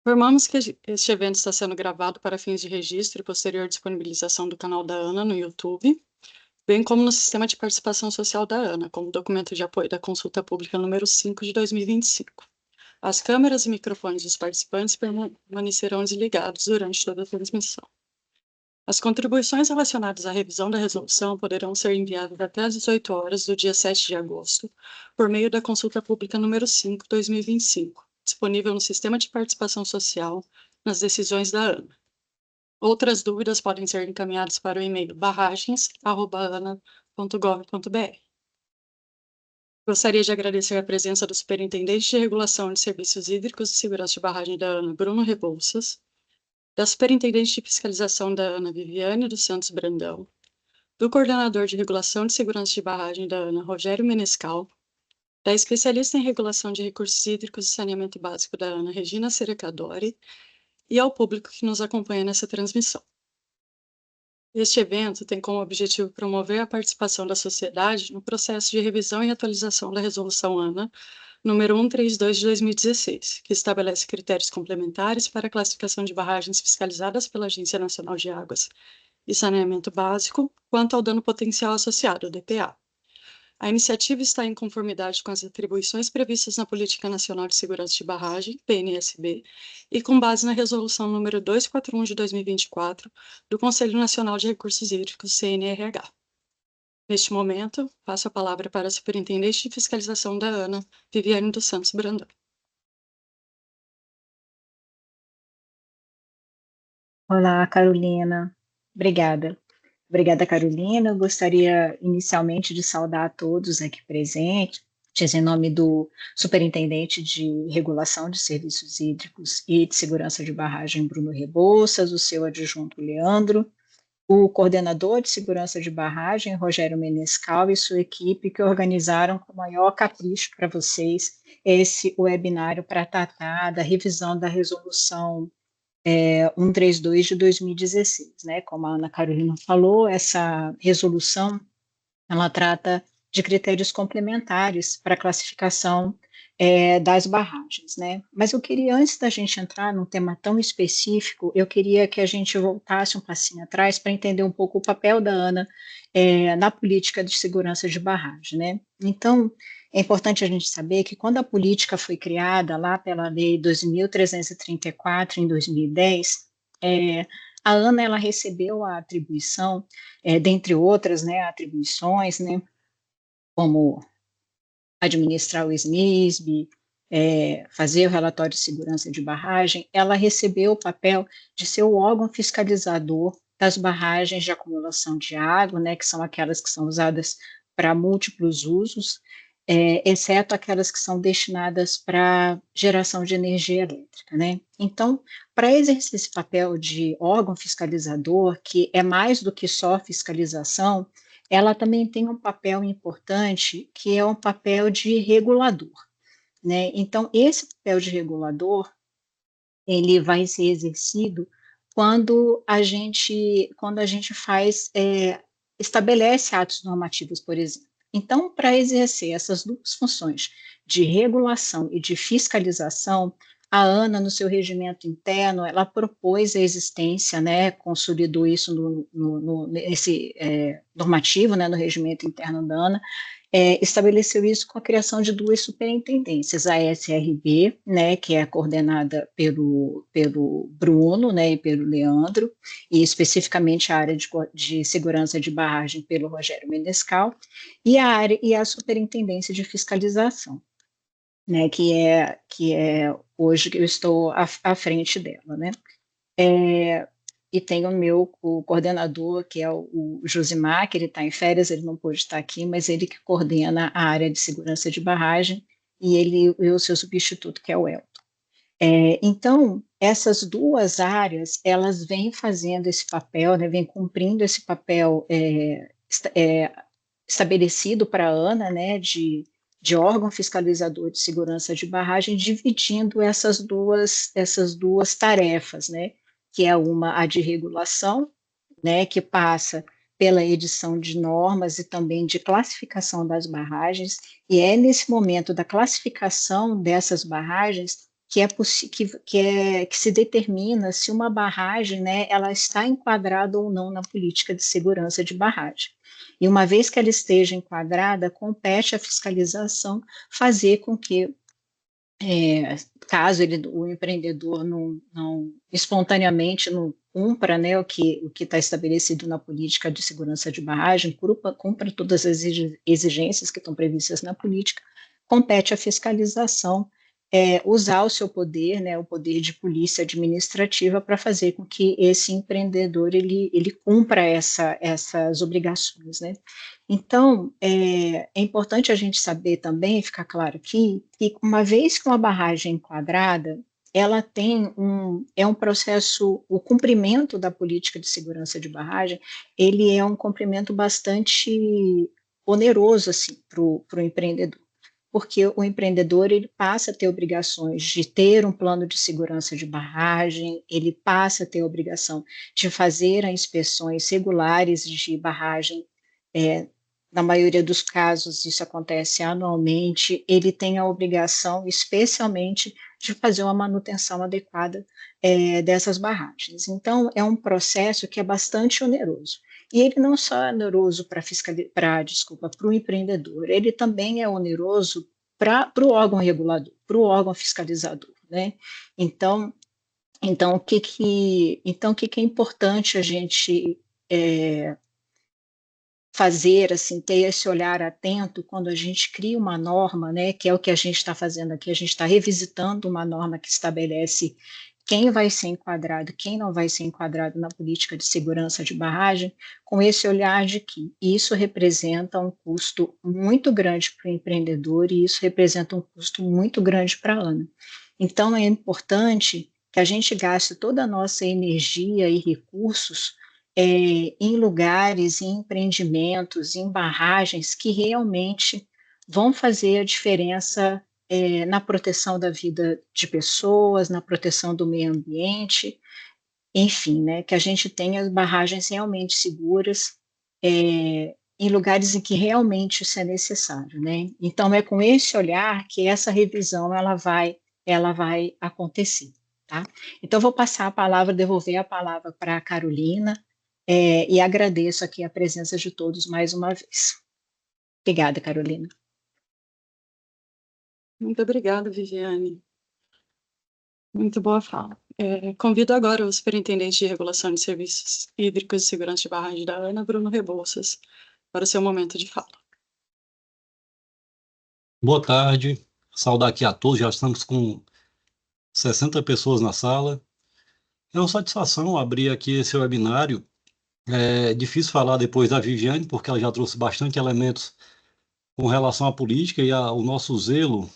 Informamos que este evento está sendo gravado para fins de registro e posterior disponibilização do canal da ANA no YouTube, bem como no Sistema de Participação Social da ANA, como documento de apoio da Consulta Pública número 5 de 2025. As câmeras e microfones dos participantes permanecerão desligados durante toda a transmissão. As contribuições relacionadas à revisão da resolução poderão ser enviadas até às 18 horas do dia 7 de agosto, por meio da Consulta Pública número 5, 2025, disponível no Sistema de Participação Social, nas decisões da ANA. Outras dúvidas podem ser encaminhadas para o e-mail barragens@ana.gov.br. Gostaria de agradecer a presença do Superintendente de Regulação de Serviços Hídricos e Segurança de Barragem da ANA, Bruno Rebouças, da Superintendente de Fiscalização da ANA, Viviane dos Santos Brandão, do Coordenador de Regulação de Segurança de Barragem da ANA, Rogério Menescal, da especialista em Regulação de Recursos Hídricos e Saneamento Básico da ANA, Regina Serecadori, e ao público que nos acompanha nessa transmissão. Este evento tem como objetivo promover a participação da sociedade no processo de revisão e atualização da Resolução ANA número 132 de 2016, que estabelece critérios complementares para a classificação de barragens fiscalizadas pela Agência Nacional de Águas e Saneamento Básico quanto ao dano potencial associado, DPA. A iniciativa está em conformidade com as atribuições previstas na Política Nacional de Segurança de Barragem, PNSB, e com base na Resolução número 241 de 2024 do Conselho Nacional de Recursos Hídricos, CNRH. Neste momento, passo a palavra para a Superintendente de Fiscalização da ANA, Viviane dos Santos Brandão. Olá, Carolina. Obrigada. Obrigada, Carolina. Eu gostaria inicialmente de saudar a todos aqui presentes, em nome do Superintendente de Regulação de Serviços Hídricos e de Segurança de Barragem, Bruno Rebouças, o seu adjunto Leandro, o coordenador de Segurança de Barragem, Rogério Menescal, e sua equipe, que organizaram com o maior capricho para vocês esse webinário para tratar da revisão da resolução 132 de 2016, né? Como a Ana Carolina falou, essa resolução, ela trata de critérios complementares para a classificação das barragens, né? Mas eu queria, antes da gente entrar num tema tão específico, eu queria que a gente voltasse um passinho atrás para entender um pouco o papel da ANA na política de segurança de barragem, né? Então, é importante a gente saber que quando a política foi criada lá pela Lei 2.334, em 2010, a ANA ela recebeu a atribuição, dentre outras, né, atribuições, né, como administrar o SNISB, fazer o relatório de segurança de barragem, ela recebeu o papel de ser o órgão fiscalizador das barragens de acumulação de água, né, que são aquelas que são usadas para múltiplos usos, exceto aquelas que são destinadas para geração de energia elétrica, né? Então, para exercer esse papel de órgão fiscalizador, que é mais do que só fiscalização, ela também tem um papel importante, que é um papel de regulador, né? Então, esse papel de regulador, ele vai ser exercido quando a gente estabelece atos normativos, por exemplo. Então, para exercer essas duas funções de regulação e de fiscalização, a ANA, no seu regimento interno, ela propôs a existência, né, consolidou isso nesse normativo, né, no regimento interno da ANA, estabeleceu isso com a criação de duas superintendências, a SRB, né, que é coordenada pelo Bruno, né, e pelo Leandro, e especificamente a área de segurança de barragem pelo Rogério Menescal, e a superintendência de fiscalização, né, que é hoje que eu estou à frente dela, né. E tem o coordenador, que é o Josimar, que ele está em férias, ele não pôde estar aqui, mas ele que coordena a área de segurança de barragem, e o seu substituto, que é o Elton. Então, essas duas áreas, elas vêm fazendo esse papel, né, vêm cumprindo esse papel estabelecido para a ANA, né, de órgão fiscalizador de segurança de barragem, dividindo essas duas tarefas, né, que é a de regulação, né, que passa pela edição de normas e também de classificação das barragens, e é nesse momento da classificação dessas barragens que se determina se uma barragem, né, ela está enquadrada ou não na política de segurança de barragem. E uma vez que ela esteja enquadrada, compete à fiscalização fazer com que, caso o empreendedor não espontaneamente não cumpra, né, o que está estabelecido na política de segurança de barragem, cumpra todas as exigências que estão previstas na política, compete à fiscalização usar o seu poder, né, o poder de polícia administrativa, para fazer com que esse empreendedor ele cumpra essas obrigações, né? Então, é importante a gente saber também, ficar claro aqui, que uma vez que uma barragem é enquadrada, ela é um processo, o cumprimento da política de segurança de barragem, ele é um cumprimento bastante oneroso, assim, para o empreendedor, porque o empreendedor ele passa a ter obrigações de ter um plano de segurança de barragem, ele passa a ter a obrigação de fazer as inspeções regulares de barragem, na maioria dos casos isso acontece anualmente, ele tem a obrigação, especialmente, de fazer uma manutenção adequada dessas barragens. Então, é um processo que é bastante oneroso. E ele não só é oneroso para o empreendedor, ele também é oneroso para o órgão regulador, para o órgão fiscalizador, né? Então, o que é importante a gente fazer, assim, ter esse olhar atento quando a gente cria uma norma, né, que é o que a gente está fazendo aqui, a gente está revisitando uma norma que estabelece quem vai ser enquadrado, quem não vai ser enquadrado na política de segurança de barragem, com esse olhar de que isso representa um custo muito grande para o empreendedor e isso representa um custo muito grande para a ANA. Então, é importante que a gente gaste toda a nossa energia e recursos em lugares, em empreendimentos, em barragens que realmente vão fazer a diferença na proteção da vida de pessoas, na proteção do meio ambiente, enfim, né, que a gente tenha barragens realmente seguras em lugares em que realmente isso é necessário, né? Então é com esse olhar que essa revisão ela vai acontecer, tá? Então vou passar a palavra, devolver a palavra para a Carolina, e agradeço aqui a presença de todos mais uma vez. Obrigada, Carolina. Muito obrigada, Viviane. Muito boa fala. Convido agora o Superintendente de Regulação de Serviços Hídricos e Segurança de Barragem da ANA, Bruno Rebouças, para o seu momento de fala. Boa tarde, saudar aqui a todos, já estamos com 60 pessoas na sala. É uma satisfação abrir aqui esse webinário. É difícil falar depois da Viviane, porque ela já trouxe bastante elementos com relação à política e ao nosso zelo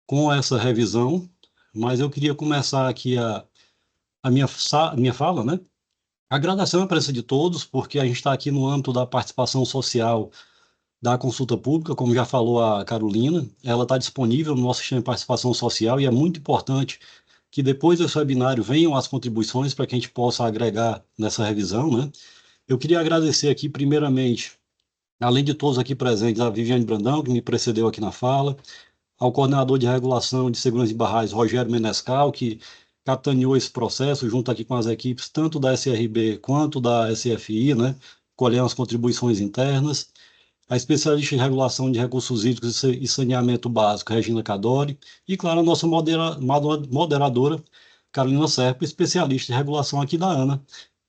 com essa revisão, mas eu queria começar aqui a minha fala, né? Agradecendo a presença de todos, porque a gente está aqui no âmbito da participação social da consulta pública, como já falou a Carolina, ela está disponível no nosso sistema de participação social e é muito importante que depois desse webinário venham as contribuições para que a gente possa agregar nessa revisão, né? Eu queria agradecer aqui, primeiramente, além de todos aqui presentes, a Viviane Brandão, que me precedeu aqui na fala, ao coordenador de regulação de segurança de barragens, Rogério Menescal, que capitaneou esse processo, junto aqui com as equipes, tanto da SRB quanto da SFI, né? Colhendo as contribuições internas, a especialista em regulação de recursos hídricos e saneamento básico, Regina Cadori, e, claro, a nossa moderadora, Carolina Serpa, especialista em regulação aqui da ANA,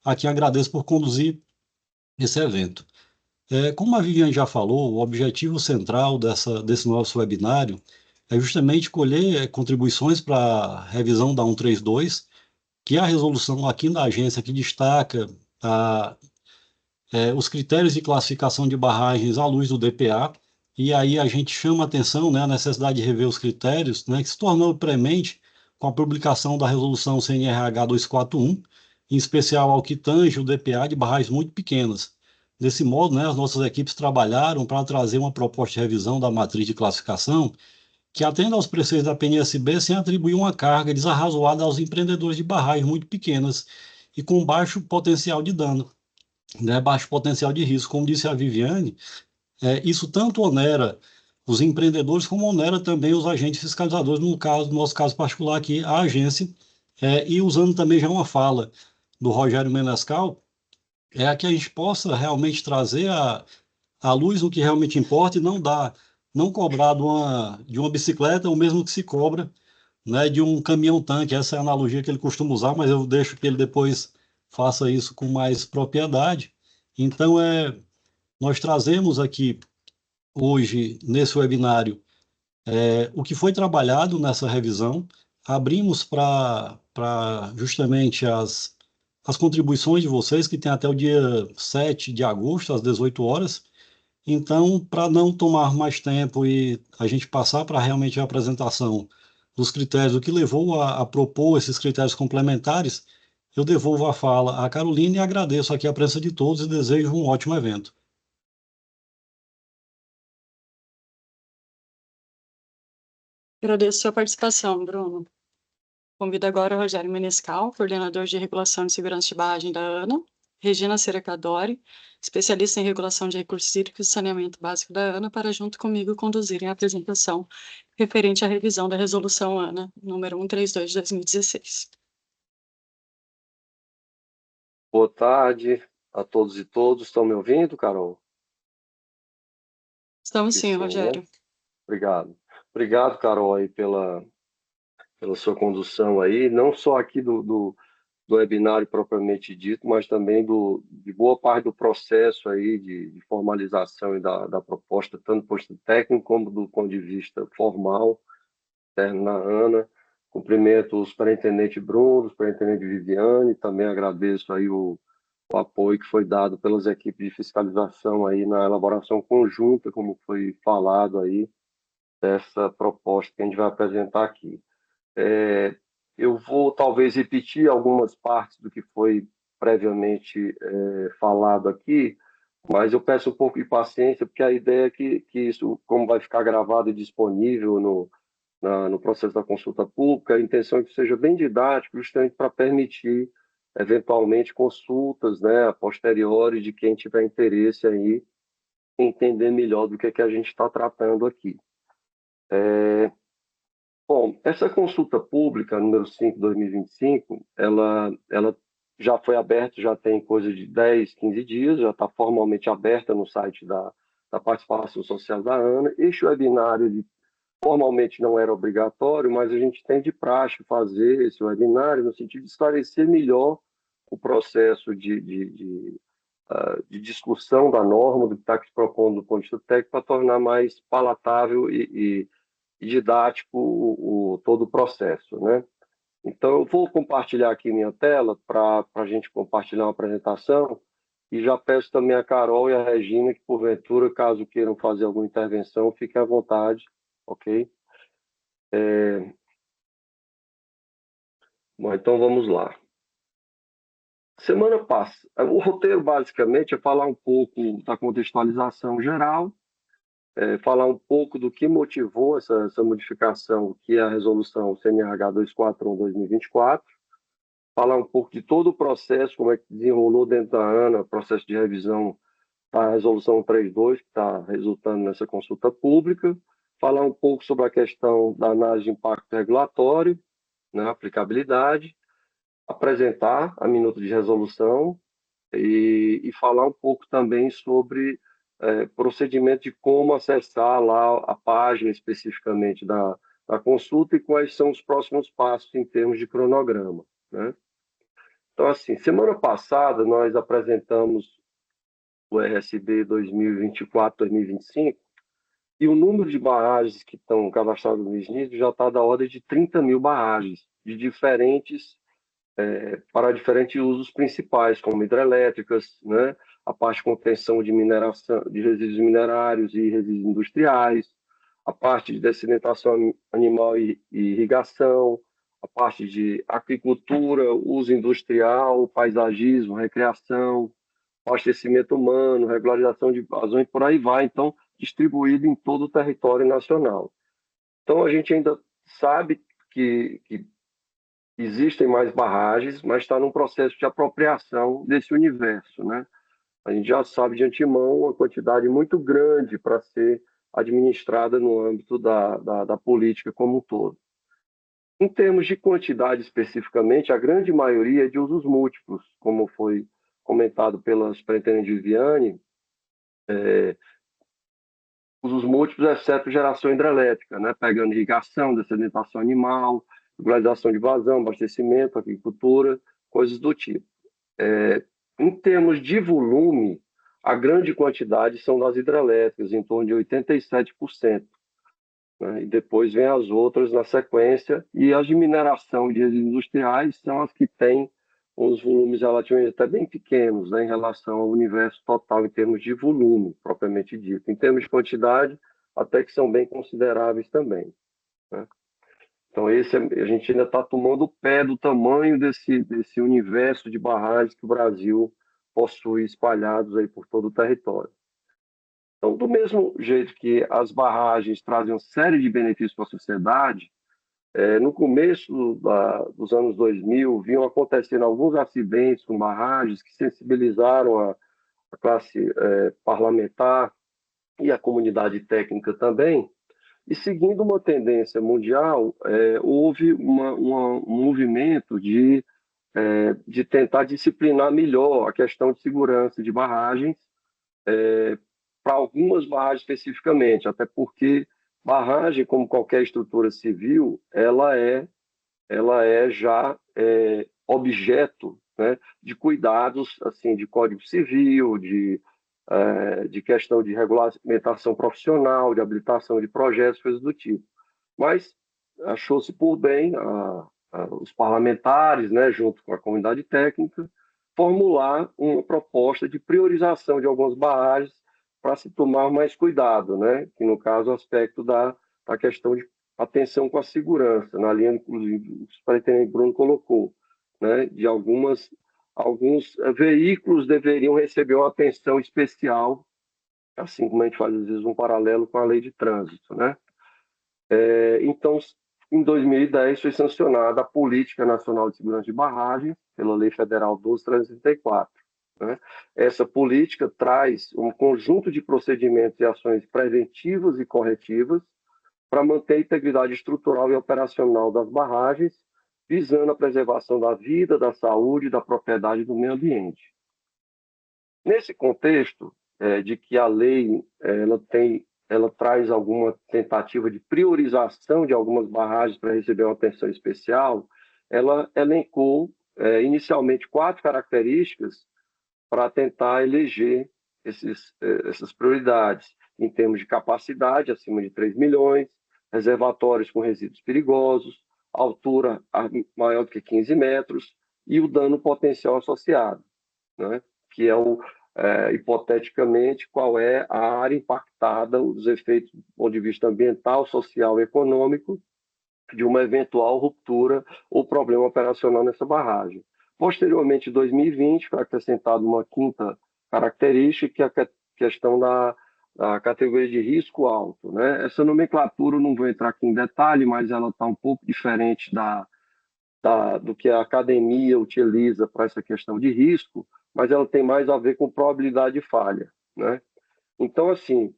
a quem agradeço por conduzir esse evento. Como a Viviane já falou, o objetivo central desse nosso webinário é justamente colher contribuições para a revisão da 132, que é a resolução aqui da agência que destaca os critérios de classificação de barragens à luz do DPA, e aí a gente chama a atenção, né, a necessidade de rever os critérios, né, que se tornou premente com a publicação da resolução CNRH 241, em especial ao que tange o DPA de barragens muito pequenas. Desse modo, né, as nossas equipes trabalharam para trazer uma proposta de revisão da matriz de classificação que atenda aos preceitos da PNSB sem atribuir uma carga desarrazoada aos empreendedores de barragens muito pequenas e com baixo potencial de dano, né, baixo potencial de risco. Como disse a Viviane, isso tanto onera os empreendedores, como onera também os agentes fiscalizadores, no nosso caso particular aqui, a agência, e usando também já uma fala do Rogério Menescal, é que a gente possa realmente trazer à luz o que realmente importa e não cobrar de uma bicicleta o mesmo que se cobra, né, de um caminhão-tanque. Essa é a analogia que ele costuma usar, mas eu deixo que ele depois faça isso com mais propriedade. Então, nós trazemos aqui hoje, nesse webinário, o que foi trabalhado nessa revisão, abrimos para justamente as contribuições de vocês, que tem até o dia 7 de agosto, às 18 horas. Então, para não tomar mais tempo e a gente passar para realmente a apresentação dos critérios, o que levou a propor esses critérios complementares, eu devolvo a fala à Carolina e agradeço aqui a presença de todos e desejo um ótimo evento. Agradeço sua participação, Bruno. Convido agora o Rogério Menescal, coordenador de regulação de segurança de barragem da ANA, Regina Seracadori, especialista em regulação de recursos hídricos e saneamento básico da ANA, para junto comigo conduzirem a apresentação referente à revisão da resolução ANA número 132 de 2016. Boa tarde a todos e todas. Estão me ouvindo, Carol? Estamos sim, Né? Rogério. Obrigado. Obrigado, Carol, aí pela sua condução aí, não só aqui do webinário propriamente dito, mas também de boa parte do processo aí de formalização e da proposta, tanto do ponto de vista técnico como do ponto de vista formal, interno na ANA. Cumprimento o superintendente Bruno, o superintendente Viviane, também agradeço aí o apoio que foi dado pelas equipes de fiscalização aí na elaboração conjunta, como foi falado aí, dessa proposta que a gente vai apresentar aqui. Eu vou talvez repetir algumas partes do que foi previamente falado aqui, mas eu peço um pouco de paciência, porque a ideia é que isso, como vai ficar gravado e disponível no processo da consulta pública, a intenção é que seja bem didático, justamente para permitir, eventualmente, consultas, né, a posteriori, de quem tiver interesse aí, entender melhor do que a gente está tratando aqui. Bom, essa consulta pública, número 5 de 2025, ela já foi aberta, já tem coisa de 10, 15 dias, já está formalmente aberta no site da Participação Social da ANA. Este webinário formalmente não era obrigatório, mas a gente tem de praxe fazer esse webinário no sentido de esclarecer melhor o processo de discussão da norma, do que está se propondo do ponto de vista técnico, para tornar mais palatável e didático todo o processo, né? Então, eu vou compartilhar aqui minha tela para a gente compartilhar uma apresentação e já peço também a Carol e a Regina que, porventura, caso queiram fazer alguma intervenção, fiquem à vontade, ok? Bom, então vamos lá. Semana passada, o roteiro basicamente é falar um pouco da contextualização geral, falar um pouco do que motivou essa modificação, que é a resolução CNH 241/2024, falar um pouco de todo o processo, como é que desenrolou dentro da ANA, processo de revisão da resolução 32, que está resultando nessa consulta pública, falar um pouco sobre a questão da análise de impacto regulatório, né, aplicabilidade, apresentar a minuta de resolução e falar um pouco também sobre procedimento de como acessar lá a página especificamente da consulta e quais são os próximos passos em termos de cronograma, né? Então, assim, semana passada nós apresentamos o RSB 2024-2025 e o número de barragens que estão cadastradas no SNID já está da ordem de 30 mil barragens, de para diferentes usos principais, como hidrelétricas, né? A parte de contenção de mineração, de resíduos minerários e resíduos industriais, a parte de dessedentação animal e irrigação, a parte de aquicultura, uso industrial, paisagismo, recreação, abastecimento humano, regularização de vazões, por aí vai, então, distribuído em todo o território nacional. Então, a gente ainda sabe que existem mais barragens, mas está num processo de apropriação desse universo, né? A gente já sabe de antemão uma quantidade muito grande para ser administrada no âmbito da política como um todo. Em termos de quantidade especificamente, a grande maioria é de usos múltiplos, como foi comentado pela superintendente Viviane, usos múltiplos, exceto geração hidrelétrica, né? Pegando irrigação, dessedimentação animal, regularização de vazão, abastecimento, agricultura, coisas do tipo. Em termos de volume, a grande quantidade são das hidrelétricas, em torno de 87%. Né? E depois vem as outras na sequência, e as de mineração e de resíduos industriais são as que têm os volumes relativamente até bem pequenos, né, em relação ao universo total em termos de volume, propriamente dito. Em termos de quantidade, até que são bem consideráveis também. Né? Então, a gente ainda está tomando o pé do tamanho desse universo de barragens que o Brasil possui espalhados aí por todo o território. Então, do mesmo jeito que as barragens trazem uma série de benefícios para a sociedade, no começo dos anos 2000, vinham acontecendo alguns acidentes com barragens que sensibilizaram a classe parlamentar e a comunidade técnica também, e seguindo uma tendência mundial, houve um movimento de tentar disciplinar melhor a questão de segurança de barragens, para algumas barragens especificamente, até porque barragem, como qualquer estrutura civil, ela é já objeto, né, de cuidados assim, de Código Civil, de questão de regulamentação profissional, de habilitação de projetos, coisas do tipo. Mas achou-se por bem os parlamentares, né, junto com a comunidade técnica, formular uma proposta de priorização de algumas barragens para se tomar mais cuidado, né, que no caso o aspecto da questão de atenção com a segurança, na linha, inclusive, o superintendente Bruno colocou, né, de alguns veículos deveriam receber uma atenção especial, assim como a gente faz, às vezes, um paralelo com a lei de trânsito, né? Então, em 2010, foi sancionada a Política Nacional de Segurança de Barragens, pela Lei Federal 12.334. Né? Essa política traz um conjunto de procedimentos e ações preventivas e corretivas para manter a integridade estrutural e operacional das barragens, visando a preservação da vida, da saúde e da propriedade do meio ambiente. Nesse contexto de que a lei ela traz alguma tentativa de priorização de algumas barragens para receber uma atenção especial, ela elencou inicialmente 4 características para tentar eleger essas prioridades, em termos de capacidade, acima de 3 milhões, reservatórios com resíduos perigosos, altura maior do que 15 metros e o dano potencial associado, né? Que é hipoteticamente, qual é a área impactada, os efeitos do ponto de vista ambiental, social e econômico de uma eventual ruptura ou problema operacional nessa barragem. Posteriormente, em 2020, foi acrescentada uma 5ª característica, que é a questão da categoria de risco alto. Né? Essa nomenclatura, não vou entrar aqui em detalhe, mas ela está um pouco diferente do que a academia utiliza para essa questão de risco, mas ela tem mais a ver com probabilidade de falha. Né? Então, assim,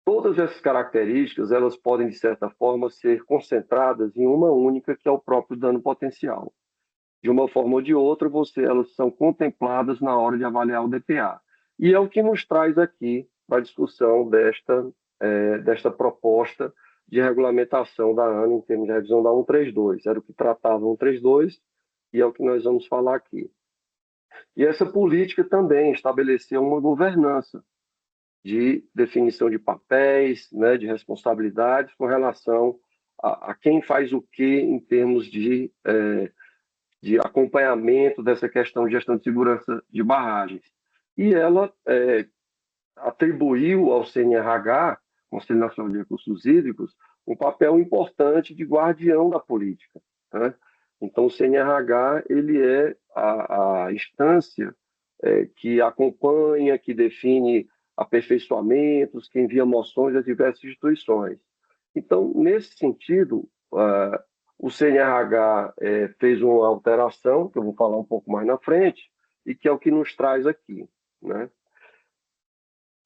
todas essas características, elas podem, de certa forma, ser concentradas em uma única, que é o próprio dano potencial. De uma forma ou de outra, elas são contempladas na hora de avaliar o DPA. E é o que nos traz aqui para a discussão desta proposta de regulamentação da ANA em termos de revisão da 132. Era o que tratava a 132 e é o que nós vamos falar aqui. E essa política também estabeleceu uma governança de definição de papéis, né, de responsabilidades com relação a quem faz o quê em termos de acompanhamento dessa questão de gestão de segurança de barragens. E ela atribuiu ao CNRH, Conselho Nacional de Recursos Hídricos, um papel importante de guardião da política. Né? Então, o CNRH ele é a instância que acompanha, que define aperfeiçoamentos, que envia moções às diversas instituições. Então, nesse sentido, o CNRH fez uma alteração, que eu vou falar um pouco mais na frente, e que é o que nos traz aqui. Né?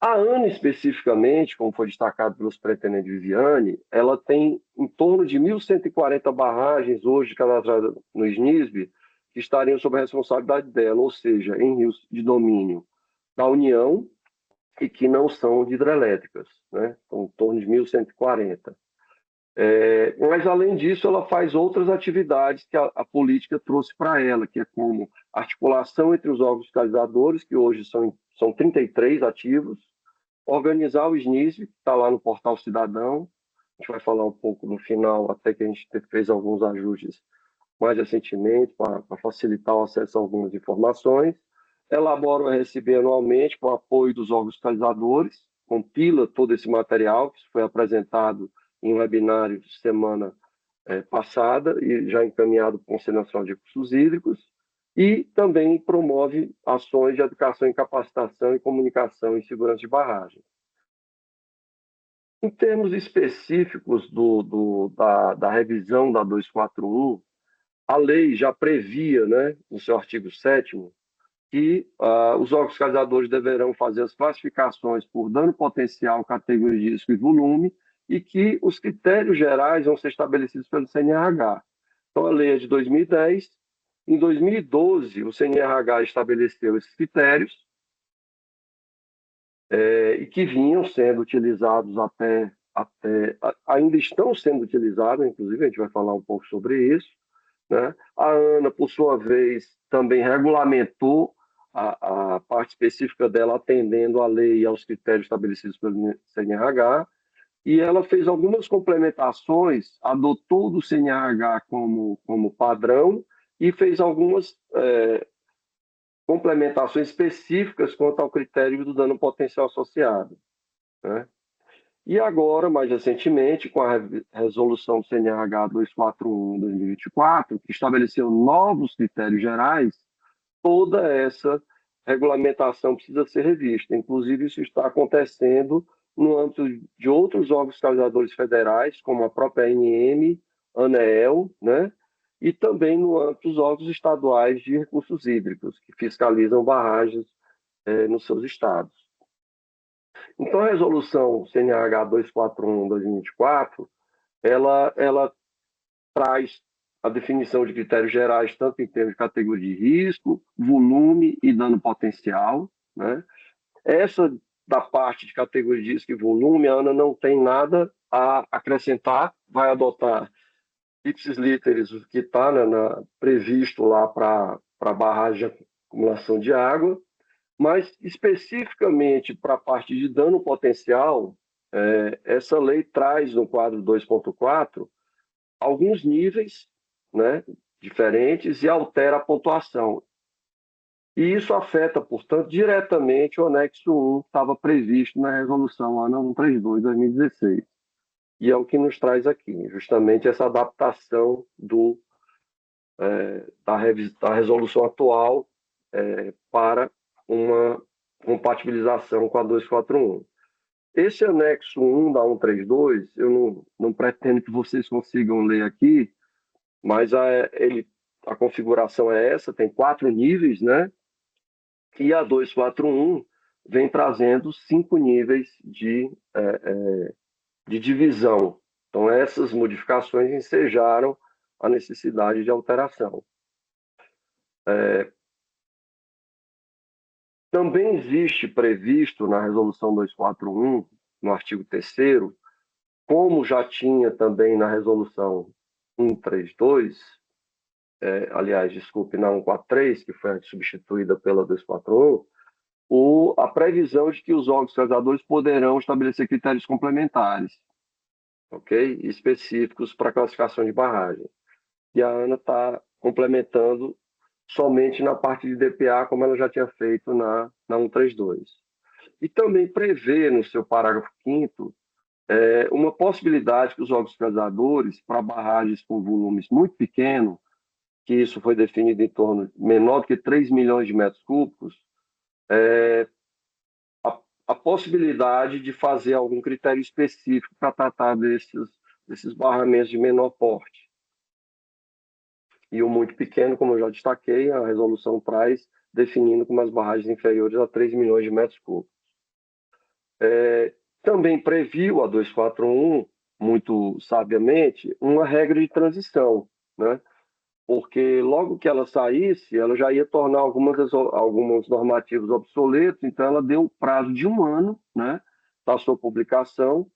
A ANA, especificamente, como foi destacado pelo superintendente Viviane, ela tem em torno de 1.140 barragens hoje cadastradas no SNISB que estariam sob a responsabilidade dela, ou seja, em rios de domínio da União e que não são de hidrelétricas, né? Então, em torno de 1.140. Mas, além disso, ela faz outras atividades que a política trouxe para ela, que é como articulação entre os órgãos fiscalizadores, que hoje são 33 ativos, organizar o SNISB, que está lá no Portal Cidadão. A gente vai falar um pouco no final, até que a gente fez alguns ajustes mais recentemente para facilitar o acesso a algumas informações. Elabora o RSB anualmente com o apoio dos órgãos fiscalizadores, compila todo esse material que foi apresentado em um webinário de semana passada e já encaminhado para o Conselho Nacional de Recursos Hídricos, e também promove ações de educação em capacitação e comunicação em segurança de barragem. Em termos específicos da revisão da 241, a lei já previa, né, no seu artigo 7º, que os órgãos fiscalizadores deverão fazer as classificações por dano potencial, categoria de risco e volume, e que os critérios gerais vão ser estabelecidos pelo CNRH. Então, a lei é de 2010. Em 2012, o CNRH estabeleceu esses critérios e que vinham sendo utilizados ainda estão sendo utilizados, inclusive a gente vai falar um pouco sobre isso, né? A ANA, por sua vez, também regulamentou a parte específica dela, atendendo à lei e aos critérios estabelecidos pelo CNRH, e ela fez algumas complementações, adotou do CNRH como padrão e fez algumas complementações específicas quanto ao critério do dano potencial associado, né? E agora, mais recentemente, com a resolução do CNRH 241/2024, que estabeleceu novos critérios gerais, toda essa regulamentação precisa ser revista. Inclusive, isso está acontecendo no âmbito de outros órgãos fiscalizadores federais, como a própria ANM, ANEEL, né? E também no âmbito dos órgãos estaduais de recursos hídricos, que fiscalizam barragens nos seus estados. Então, a resolução CNH 241/2024, ela traz a definição de critérios gerais, tanto em termos de categoria de risco, volume e dano potencial, né? Essa da parte de categoria de risco e volume, a ANA não tem nada a acrescentar, vai adotar ipsis literis o que está, né, previsto lá para barragem de acumulação de água, mas especificamente para a parte de dano potencial, essa lei traz no quadro 2.4 alguns níveis, né, diferentes, e altera a pontuação. E isso afeta, portanto, diretamente o anexo 1 que estava previsto na resolução ANA 132/2016. E é o que nos traz aqui, justamente essa adaptação da resolução atual para uma compatibilização com a 241. Esse anexo 1 da 132, eu não pretendo que vocês consigam ler aqui, mas a configuração é essa, tem 4 níveis, né? E a 241 vem trazendo 5 níveis de divisão. Então, essas modificações ensejaram a necessidade de alteração. Também existe previsto na resolução 241, no artigo 3º, como já tinha também na resolução 132, aliás, desculpe, na 143, que foi substituída pela 241, a previsão de que os órgãos fiscalizadores poderão estabelecer critérios complementares, ok? Específicos para classificação de barragem. E a ANA está complementando somente na parte de DPA, como ela já tinha feito na 132. E também prevê, no seu parágrafo 5º, uma possibilidade que os órgãos fiscalizadores, para barragens com volumes muito pequenos, que isso foi definido em torno menor do que 3 milhões de metros cúbicos, a possibilidade de fazer algum critério específico para tratar desses barramentos de menor porte. E o muito pequeno, como eu já destaquei, a resolução traz definindo como as barragens inferiores a 3 milhões de metros cúbicos. Também previu a 241, muito sabiamente, uma regra de transição, né? Porque logo que ela saísse, ela já ia tornar alguns normativos obsoletos, então ela deu prazo de 1 ano, né, para sua publicação,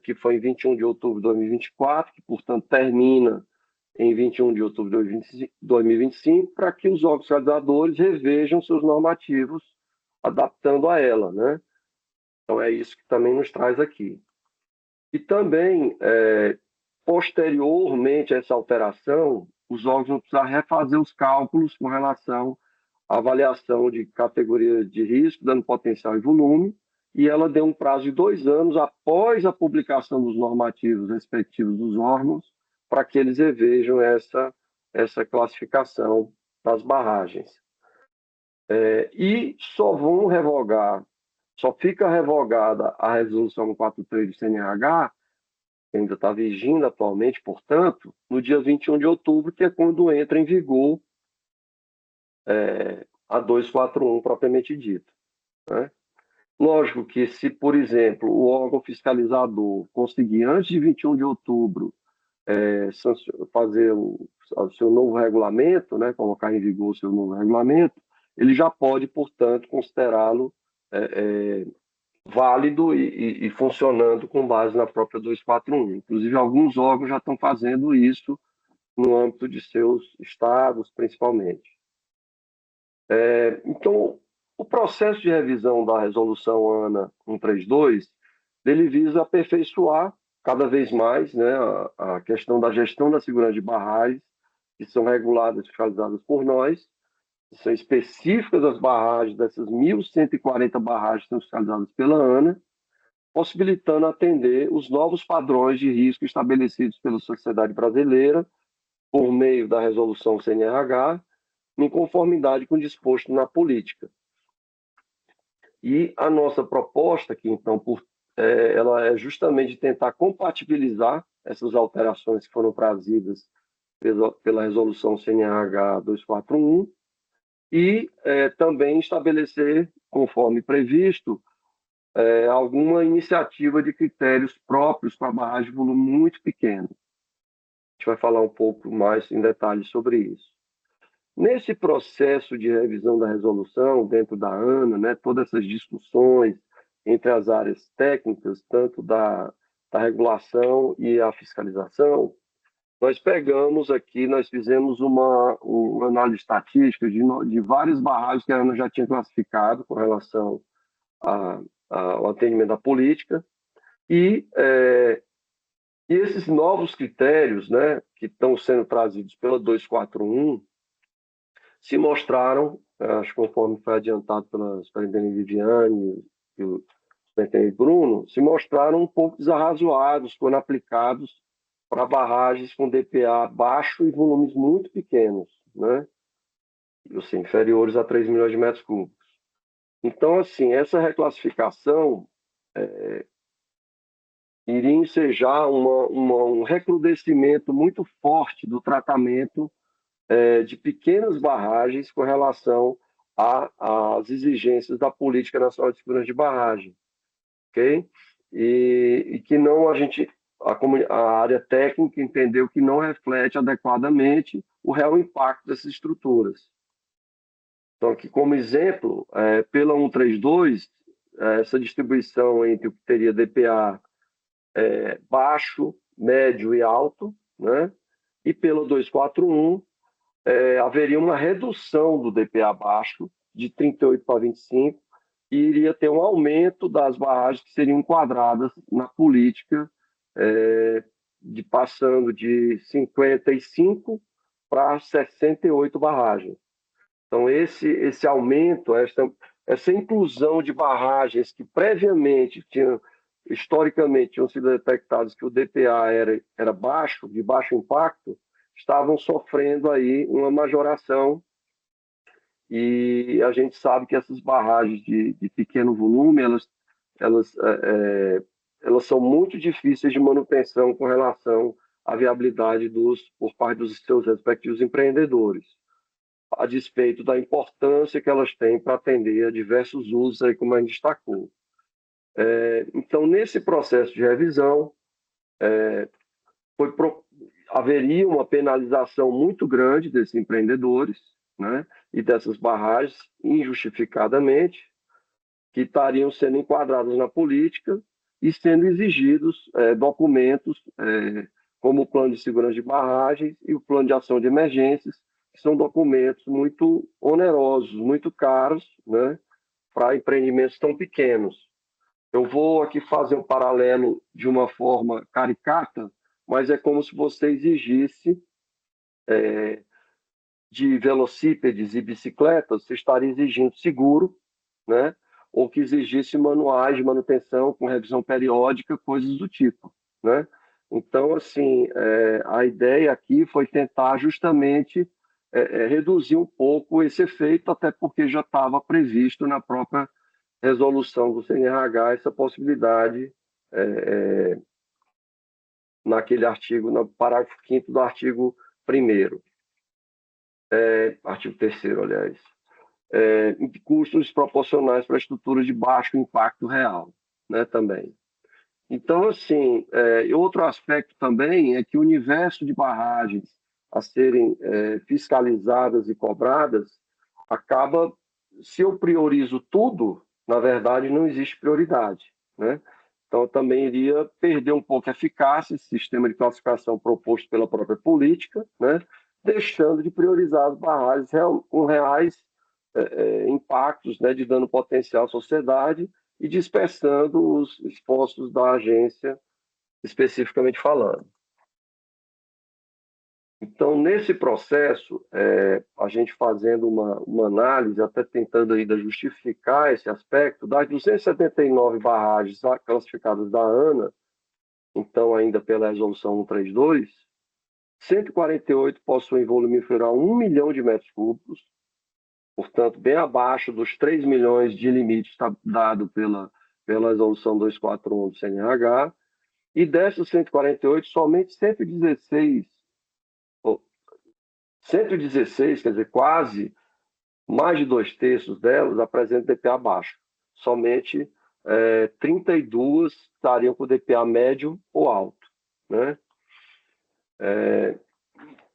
que foi em 21 de outubro de 2024, que, portanto, termina em 21 de outubro de 2025, para que os órgãos fiscalizadores revejam seus normativos, adaptando a ela, né? Então, é isso que também nos traz aqui. E também, posteriormente a essa alteração, os órgãos vão precisar refazer os cálculos com relação à avaliação de categoria de risco, dano potencial e volume, e ela deu um prazo de 2 anos após a publicação dos normativos respectivos dos órgãos, para que eles revejam essa classificação das barragens. E só fica revogada a resolução 143 do CNH, que ainda está vigindo atualmente, portanto, no dia 21 de outubro, que é quando entra em vigor a 241 propriamente dita, né? Lógico que se, por exemplo, o órgão fiscalizador conseguir, antes de 21 de outubro, fazer o seu novo regulamento, né, colocar em vigor o seu novo regulamento, ele já pode, portanto, considerá-lo válido e funcionando com base na própria 241. Inclusive, alguns órgãos já estão fazendo isso no âmbito de seus estados, principalmente. Então, o processo de revisão da resolução ANA 132, ele visa aperfeiçoar cada vez mais, né, a questão da gestão da segurança de barragens, que são reguladas e fiscalizadas por nós, que são específicas das barragens, dessas 1.140 barragens que são fiscalizadas pela ANA, possibilitando atender os novos padrões de risco estabelecidos pela sociedade brasileira por meio da resolução CNRH, em conformidade com o disposto na política. E a nossa proposta aqui, então, ela é justamente tentar compatibilizar essas alterações que foram trazidas pela resolução CNRH 241 e também estabelecer, conforme previsto, alguma iniciativa de critérios próprios para barragem de volume muito pequeno. A gente vai falar um pouco mais em detalhes sobre isso. Nesse processo de revisão da resolução, dentro da ANA, né, todas essas discussões entre as áreas técnicas, tanto da regulação e a fiscalização, nós fizemos uma análise estatística de várias barragens que a ANA já tinha classificado com relação ao atendimento da política, e esses novos critérios, né, que estão sendo trazidos pela 241, se mostraram, acho que conforme foi adiantado pela superintendente Viviane e o superintendente Bruno, se mostraram um pouco desarrazoados quando aplicados para barragens com DPA baixo e volumes muito pequenos, né? Assim, inferiores a 3 milhões de metros cúbicos. Então, assim, essa reclassificação iria ensejar um recrudescimento muito forte do tratamento de pequenas barragens com relação às exigências da Política Nacional de Segurança de Barragem, ok? E que não a área técnica entendeu que não reflete adequadamente o real impacto dessas estruturas. Então, aqui como exemplo, pela 132, essa distribuição entre o que teria DPA baixo, médio e alto, né? E pela 241, haveria uma redução do DPA baixo de 38 para 25 e iria ter um aumento das barragens que seriam enquadradas na política, passando de 55 para 68 barragens. Então, esse aumento, essa inclusão de barragens que previamente historicamente tinham sido detectadas que o DPA era baixo, de baixo impacto, estavam sofrendo aí uma majoração, e a gente sabe que essas barragens de pequeno volume, elas são muito difíceis de manutenção com relação à viabilidade por parte dos seus respectivos empreendedores, a despeito da importância que elas têm para atender a diversos usos, aí, como a gente destacou. Então, nesse processo de revisão, haveria uma penalização muito grande desses empreendedores, né, e dessas barragens, injustificadamente, que estariam sendo enquadrados na política e sendo exigidos documentos como o Plano de Segurança de Barragens e o Plano de Ação de Emergências, que são documentos muito onerosos, muito caros, né, para empreendimentos tão pequenos. Eu vou aqui fazer um paralelo de uma forma caricata, mas é como se você exigisse de velocípedes e bicicletas, você estaria exigindo seguro, né? Ou que exigisse manuais de manutenção com revisão periódica, coisas do tipo, né? Então, assim, a ideia aqui foi tentar justamente reduzir um pouco esse efeito, até porque já estava previsto na própria resolução do CNRH essa possibilidade naquele artigo, no parágrafo 5º do artigo 1º, artigo 3º, aliás, de custos proporcionais para estruturas de baixo impacto real, né, também. Então, assim, outro aspecto também é que o universo de barragens a serem fiscalizadas e cobradas acaba, se eu priorizo tudo, na verdade, não existe prioridade, né? Então, também iria perder um pouco a eficácia esse sistema de classificação proposto pela própria política, né? Deixando de priorizar as barragens com reais impactos, né, de dano potencial à sociedade e dispersando os esforços da agência, especificamente falando. Então, nesse processo, a gente fazendo uma análise, até tentando ainda justificar esse aspecto, das 279 barragens classificadas da ANA, então ainda pela resolução 132, 148 possuem volume inferior a 1 milhão de metros cúbicos, portanto, bem abaixo dos 3 milhões de limite dado pela resolução 241 do CNH, e dessas 148, somente 116, quer dizer, quase mais de 2/3 delas apresentam DPA baixo. Somente 32 estariam com DPA médio ou alto, né?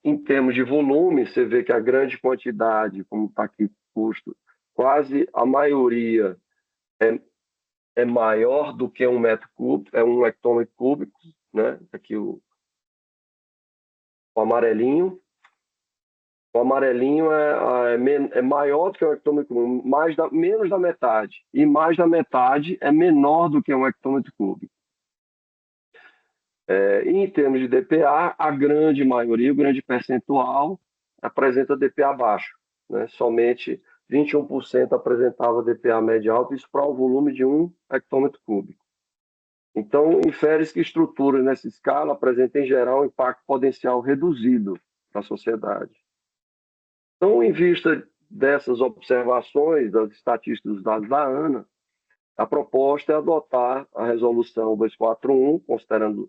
Em termos de volume, você vê que a grande quantidade, como está aqui custo, quase a maioria é maior do que 1 metro cúbico, é 1 hectômetro cúbico, né? Aqui o amarelinho. O amarelinho é maior do que 1 hectômetro cúbico, menos da metade. E mais da metade é menor do que 1 hectômetro cúbico. Em termos de DPA, a grande maioria, o grande percentual, apresenta DPA baixo, né? Somente 21% apresentava DPA médio alto, isso para o volume de 1 hectômetro cúbico. Então, infere-se que estruturas nessa escala apresentam, em geral, um impacto potencial reduzido para a sociedade. Então, em vista dessas observações, das estatísticas dos dados da ANA, a proposta é adotar a resolução 241, considerando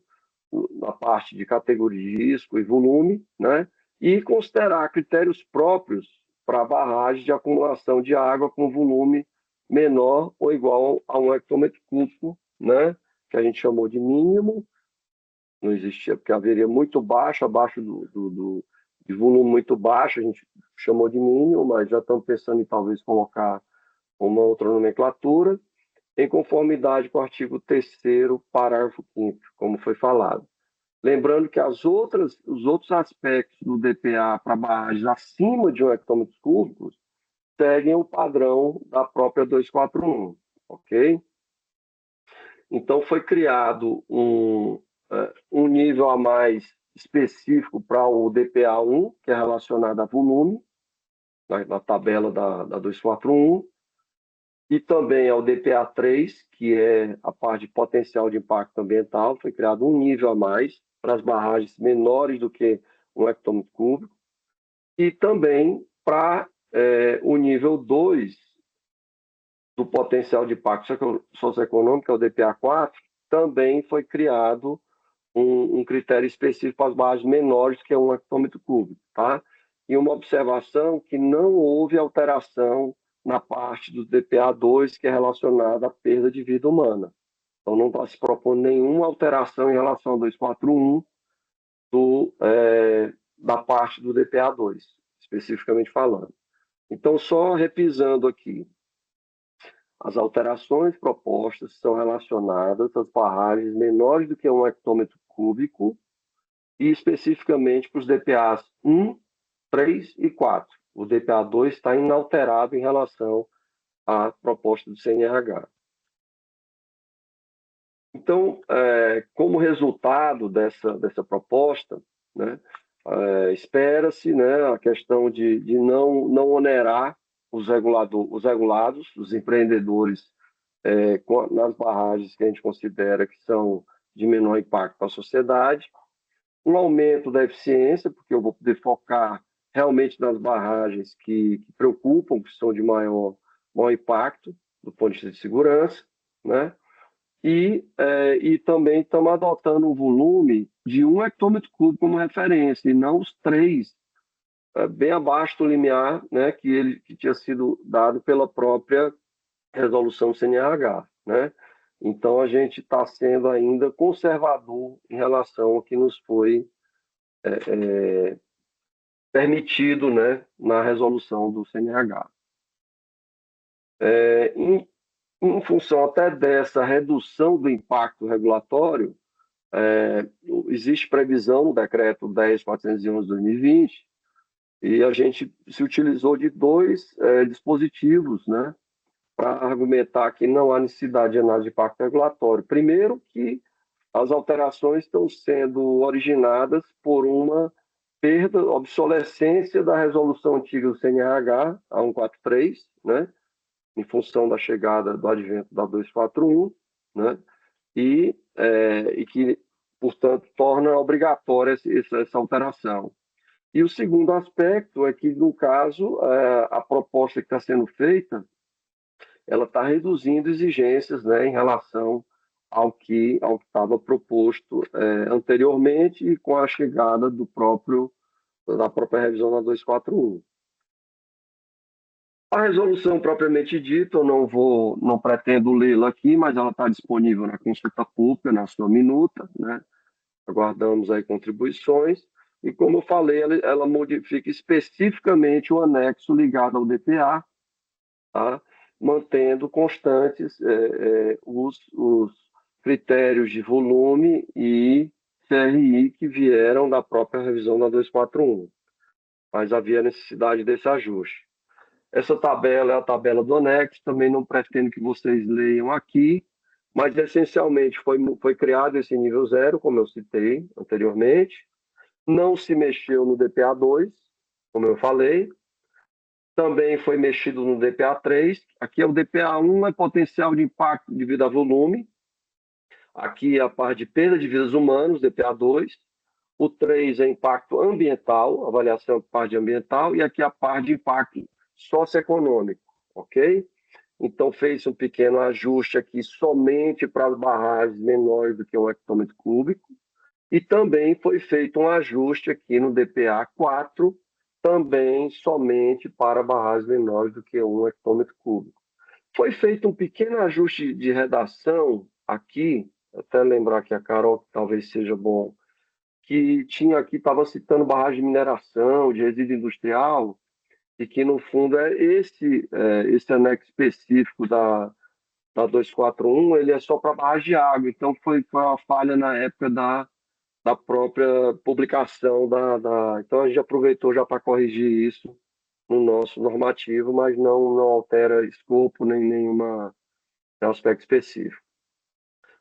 a parte de categoria de risco e volume, né, e considerar critérios próprios para barragens de acumulação de água com volume menor ou igual a 1 hectômetro cúbico, né, que a gente chamou de mínimo, não existia, porque haveria muito baixo, abaixo de volume muito baixo, a gente chamou de mínimo, mas já estamos pensando em talvez colocar uma outra nomenclatura, em conformidade com o artigo 3º, parágrafo 5º, como foi falado. Lembrando que os outros aspectos do DPA para barragens acima de 1 hectômetro cúbico seguem o padrão da própria 241, ok? Então, foi criado um nível a mais específico para o DPA1, que é relacionado a volume, na tabela da 241, e também ao DPA3, que é a parte de potencial de impacto ambiental, foi criado um nível a mais para as barragens menores do que 1 hectômetro cúbico, e também para o nível 2 do potencial de impacto socioeconômico, que é o DPA4, também foi criado um critério específico para as barragens menores que 1 hectômetro cúbico, tá? E uma observação que não houve alteração na parte do DPA2, que é relacionada à perda de vida humana, Então, não está se propondo nenhuma alteração em relação ao 241 da parte do DPA2, especificamente falando. Então, só repisando aqui, as alterações propostas são relacionadas às barragens menores do que 1 hectômetro cúbico e especificamente para os DPAs 1, 3 e 4. O DPA2 está inalterado em relação à proposta do CNRH. Então, como resultado dessa proposta, né, espera-se, né, a questão de não onerar os regulados, os empreendedores, nas barragens que a gente considera que são de menor impacto para a sociedade, um aumento da eficiência, porque eu vou poder focar realmente nas barragens que preocupam, que são de maior impacto do ponto de vista de segurança, né? E também estamos adotando um volume de 1 hectômetro cúbico como referência, e não os 3, bem abaixo do limiar, né, que tinha sido dado pela própria resolução CNH, né? Então, a gente está sendo ainda conservador em relação ao que nos foi permitido, né, na resolução do CNH. Em função até dessa redução do impacto regulatório, existe previsão no decreto 10.411 de 2020, e a gente se utilizou de 2 dispositivos, né, para argumentar que não há necessidade de análise de impacto regulatório. Primeiro, que as alterações estão sendo originadas por uma perda, obsolescência da resolução antiga do CNH, a 143, né, em função da chegada do advento da 241, né, e que, portanto, torna obrigatória essa alteração. E o segundo aspecto é que, no caso, a proposta que está sendo feita, ela está reduzindo exigências, né, em relação ao que estava proposto anteriormente e com a chegada da própria revisão da 241. A resolução propriamente dita, eu não pretendo lê-la aqui, mas ela está disponível na consulta pública, na sua minuta, né? Aguardamos aí contribuições. E, como eu falei, ela modifica especificamente o anexo ligado ao DPA, tá? Mantendo constantes os critérios de volume e CRI que vieram da própria revisão da 241. Mas havia necessidade desse ajuste. Essa tabela é a tabela do anexo, também não pretendo que vocês leiam aqui, mas essencialmente foi criado esse nível 0, como eu citei anteriormente. Não se mexeu no DPA2, como eu falei. Também foi mexido no DPA3. Aqui é o DPA1, é potencial de impacto devido a volume. Aqui é a parte de perda de vidas humanas, DPA2. O 3 é impacto ambiental, avaliação de parte ambiental. E aqui a parte de impacto socioeconômico, ok? Então, fez um pequeno ajuste aqui somente para as barragens menores do que 1 hectômetro cúbico. E também foi feito um ajuste aqui no DPA 4, também somente para barragens menores do que 1 hectômetro cúbico. Foi feito um pequeno ajuste de redação aqui, até lembrar que a Carol talvez seja bom, que tinha aqui, estava citando barragem de mineração, de resíduo industrial, e que, no fundo, esse anexo específico da 241, ele é só para barragem de água. Então, foi uma falha na época da própria publicação Então, a gente aproveitou já para corrigir isso no nosso normativo, mas não altera escopo nem nenhum aspecto específico.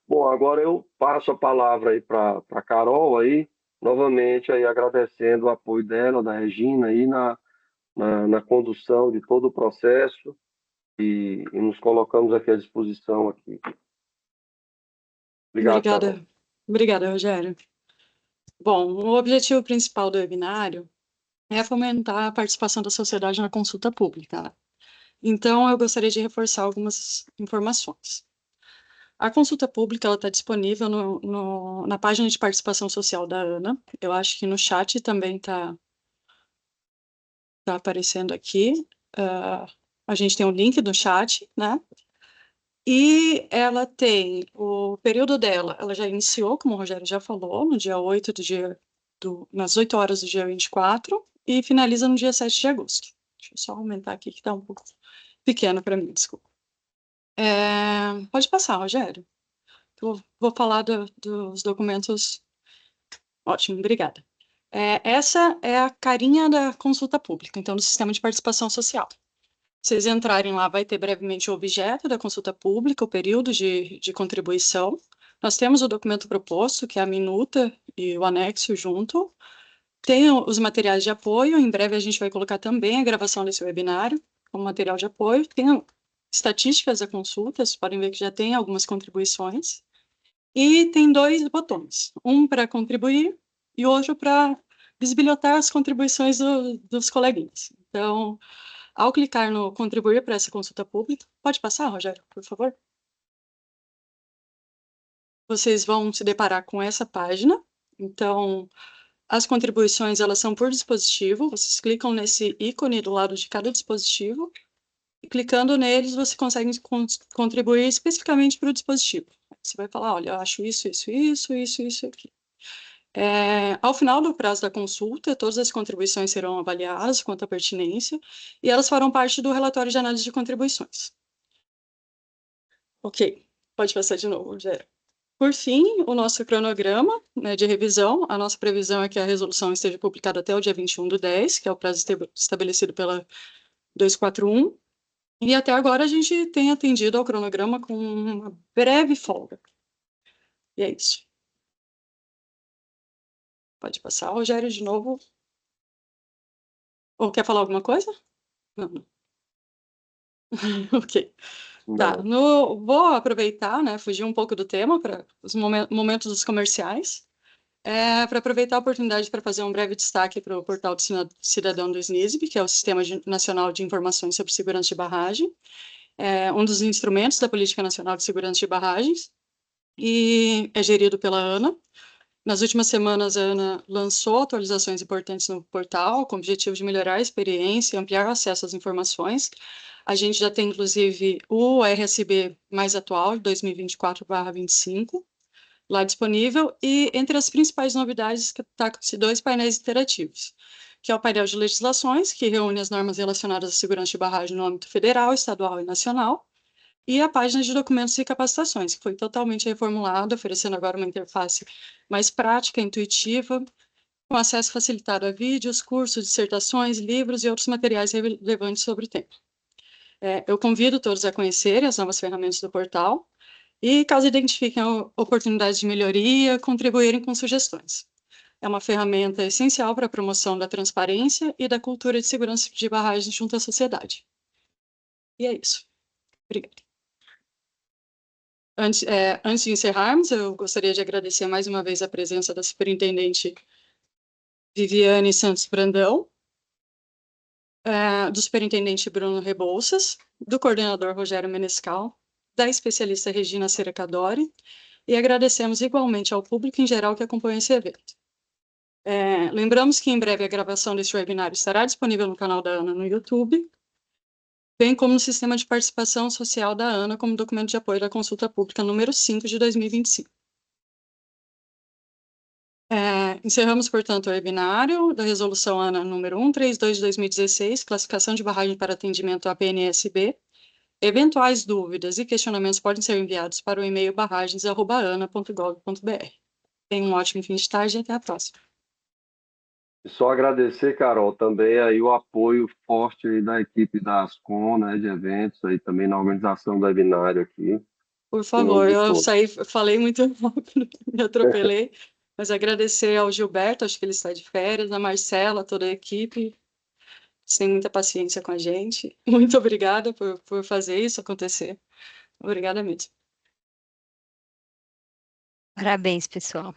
Bom, agora eu passo a palavra aí para a Carol, aí, novamente aí agradecendo o apoio dela, da Regina, aí na condução de todo o processo e nos colocamos aqui à disposição aqui. Obrigado, Carol. Obrigada, Rogério. Bom, o objetivo principal do webinário é fomentar a participação da sociedade na consulta pública, né? Então, eu gostaria de reforçar algumas informações. A consulta pública está disponível na página de participação social da ANA. Eu acho que no chat também está aparecendo aqui. A gente tem um link no chat, né? E ela tem o período dela, ela já iniciou, como o Rogério já falou, no dia 8 nas 8 horas do dia 24, e finaliza no dia 7 de agosto. Deixa eu só aumentar aqui, que está um pouco pequeno para mim, desculpa. Pode passar, Rogério. Vou falar dos documentos. Ótimo, obrigada. Essa é a carinha da consulta pública, então, do Sistema de Participação Social. Vocês entrarem lá, vai ter brevemente o objeto da consulta pública, o período de contribuição. Nós temos o documento proposto, que é a minuta e o anexo junto. Tem os materiais de apoio, em breve a gente vai colocar também a gravação desse webinário como material de apoio. Tem estatísticas da consulta, vocês podem ver que já tem algumas contribuições. E tem 2 botões, um para contribuir e outro para bisbilhotar as contribuições dos coleguinhas. Então, ao clicar no contribuir para essa consulta pública, pode passar, Rogério, por favor? Vocês vão se deparar com essa página. Então, as contribuições, elas são por dispositivo. Vocês clicam nesse ícone do lado de cada dispositivo. E clicando neles, você consegue contribuir especificamente para o dispositivo. Você vai falar, olha, eu acho isso aqui. Ao final do prazo da consulta, todas as contribuições serão avaliadas quanto à pertinência e elas farão parte do relatório de análise de contribuições. Ok, pode passar de novo, Rogério. Por fim, o nosso cronograma, né, de revisão. A nossa previsão é que a resolução esteja publicada até o dia 21/10, que é o prazo estabelecido pela 241. E até agora a gente tem atendido ao cronograma com uma breve folga. E é isso. Pode passar, Rogério, de novo. Ou quer falar alguma coisa? Não. Ok. Tá, vou aproveitar, né, fugir um pouco do tema para os momentos dos comerciais, para aproveitar a oportunidade para fazer um breve destaque para o portal do cidadão do SNISB, que é o Sistema Nacional de Informações sobre Segurança de Barragem, um dos instrumentos da Política Nacional de Segurança de Barragens, e é gerido pela ANA. Nas últimas semanas, a ANA lançou atualizações importantes no portal, com o objetivo de melhorar a experiência e ampliar o acesso às informações. A gente já tem, inclusive, o RSB mais atual, 2024/25, lá disponível, e entre as principais novidades destacam-se 2 painéis interativos, que é o painel de legislações, que reúne as normas relacionadas à segurança de barragem no âmbito federal, estadual e nacional, e a página de documentos e capacitações, que foi totalmente reformulada, oferecendo agora uma interface mais prática, intuitiva, com acesso facilitado a vídeos, cursos, dissertações, livros e outros materiais relevantes sobre o tema. Eu convido todos a conhecerem as novas ferramentas do portal e, caso identifiquem oportunidades de melhoria, contribuírem com sugestões. É uma ferramenta essencial para a promoção da transparência e da cultura de segurança de barragens junto à sociedade. E é isso. Obrigada. Antes de encerrarmos, eu gostaria de agradecer mais uma vez a presença da superintendente Viviane Santos Brandão, do superintendente Bruno Rebouças, do coordenador Rogério Menescal, da especialista Regina Ceracadori, e agradecemos igualmente ao público em geral que acompanha esse evento. Lembramos que em breve a gravação deste webinário estará disponível no canal da ANA no YouTube, bem como no Sistema de Participação Social da ANA como documento de apoio da consulta pública número 5 de 2025. Encerramos, portanto, o webinário da Resolução ANA número 132 de 2016, classificação de barragem para atendimento à PNSB. Eventuais dúvidas e questionamentos podem ser enviados para o e-mail barragens@ana.gov.br. Tenham um ótimo fim de tarde e até a próxima. Só agradecer, Carol, também aí o apoio forte aí da equipe da Ascom, né, de eventos, aí também na organização do webinário aqui. Por favor, eu falei muito rápido, me atropelei, mas agradecer ao Gilberto, acho que ele está de férias, a Marcela, toda a equipe, tem muita paciência com a gente. Muito obrigada por fazer isso acontecer. Obrigada mesmo. Parabéns, pessoal.